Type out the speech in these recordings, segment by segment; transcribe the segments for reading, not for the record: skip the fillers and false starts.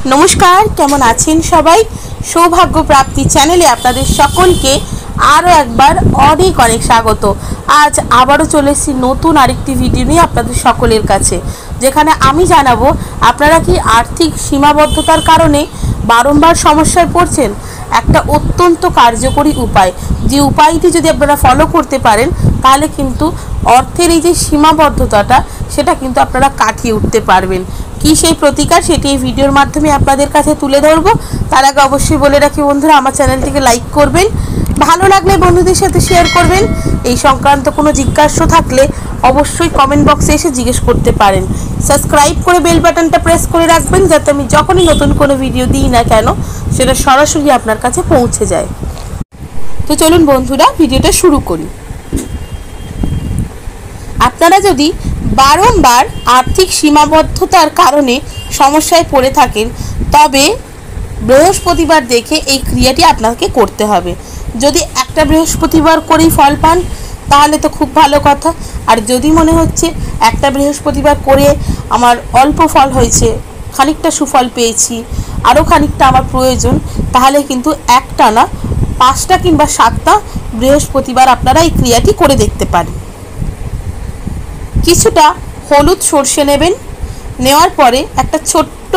नमस्कार केमन आছেন सबाई सौभाग्य प्राप्ति चैनेले आपनादेर सकलके आरो एकबार अनेक अनेक स्वागत। आज आबारो चले एसेछि नतून आरेकटी भिडियो निये आपनादेर सकलेर काछे, जेखाने आमी जानाबो आपनारा कि आर्थिक सीमाबद्धतार कारणे बारंबार समस्याय पड़छेन। একটা অত্যন্ত কার্যকরী উপায়, যে উপায়টি যদি আপনারা ফলো করতে পারেন তাহলে কিন্তু অর্থের এই যে সীমাবদ্ধতাটা সেটা কিন্তু আপনারা কাটিয়ে উঠতে পারবেন। কি সেই প্রতিকার সেটি এই ভিডিওর মাধ্যমে আপনাদের কাছে তুলে ধরব। তার আগে অবশ্যই বলে রাখি বন্ধুরা, আমার চ্যানেলটিকে লাইক করবেন, ভালো লাগলে বন্ধুদের সাথে শেয়ার করবেন। এই সংক্রান্ত কোনো জিজ্ঞাসা থাকলে অবশ্যই কমেন্ট বক্সে এসে জিজ্ঞেস করতে পারেন। সাবস্ক্রাইব করে বেল বাটনটা প্রেস করে রাখবেন, যাতে আমি যখনই নতুন কোনো ভিডিও দিই না কেন সেটা সরাসরি আপনার কাছে পৌঁছে যায়। তো চলুন বন্ধুরা ভিডিওটা শুরু করি। আপনারা যদি বারংবার আর্থিক সীমাবদ্ধতার কারণে সমস্যায় পড়ে থাকেন তবে বৃহস্পতিবার দেখে এই ক্রিয়াটি আপনাকে করতে হবে। যদি একটা বৃহস্পতিবার করেই ফল পান তাহলে তো খুব ভালো কথা, আর যদি মনে হচ্ছে একটা বৃহস্পতিবার করে আমার অল্প ফল হয়েছে, খানিকটা সুফল পেয়েছি, আরও খানিকটা আমার প্রয়োজন, তাহলে কিন্তু একটানা 5টা কিংবা 7টা বৃহস্পতিবার আপনারা এই ক্রিয়াটি করে দেখতে পারেন। কিছুটা হলুদ সর্ষে নেবেন, নেওয়ার পরে একটা ছোট্ট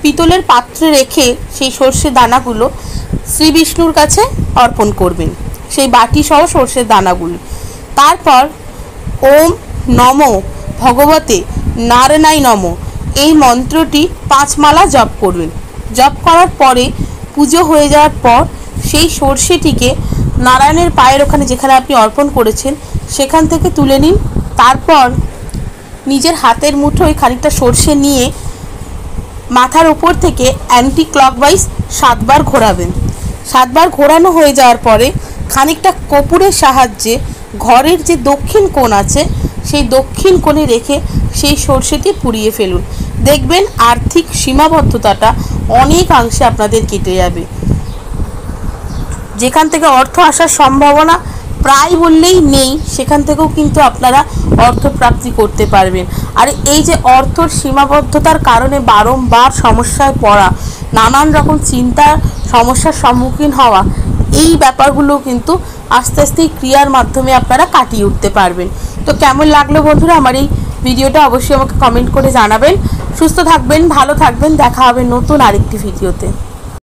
পিতলের পাত্রে রেখে সেই সর্ষের দানাগুলো শ্রী বিষ্ণুর কাছে অর্পণ করবেন, সেই বাটি সহ সর্ষের দানাগুলো। তারপর ওম নমো ভগবতে নারায়ণায় নমঃ এই মন্ত্রটি 5 মালা জপ করবেন। জপ করার পরে পুজো হয়ে যাওয়ার পর সেই সর্ষেটিকে নারায়ণের পায়ের ওখানে যেখানে আপনি অর্পণ করেছেন সেখান থেকে তুলে নিন। তারপর নিজের হাতের মুঠোয় খানিকটা সর্ষে নিয়ে মাথার উপর থেকে অ্যান্টি ক্লকওয়াইজ 7 বার ঘোরাবেন। 7 বার ঘোরানো হয়ে যাওয়ার পরে খানিকটা কর্পূরের সাহায্যে ঘরের যে দক্ষিণ কোণ আছে সেই দক্ষিণ কোণে রেখে সেই সর্ষেটি পুড়িয়ে ফেলুন। দেখবেন আর্থিক সীমাবদ্ধতাটা অনেকাংশে আপনাদের কেটে যাবে। যেখান থেকে অর্থ আসার সম্ভাবনা প্রায় বললেই নেই, সেখান থেকেও কিন্তু আপনারা অর্থ প্রাপ্তি করতে পারবেন। আর এই যে অর্থর সীমাবদ্ধতার কারণে বারংবার সমস্যায় পড়া, নানান রকম চিন্তার সমস্যার সম্মুখীন হওয়া, এই ব্যাপারগুলো কিন্তু আস্তে আস্তে ক্রিয়ার মাধ্যমে আপনারা কাটিয়ে উঠতে পারবেন। তো কেমন লাগলো বন্ধুরা আমার এই ভিডিওটা অবশ্যই আমাকে কমেন্ট করে জানাবেন। সুস্থ থাকবেন, ভালো থাকবেন, দেখা হবে নতুন আরেকটি ভিডিওতে।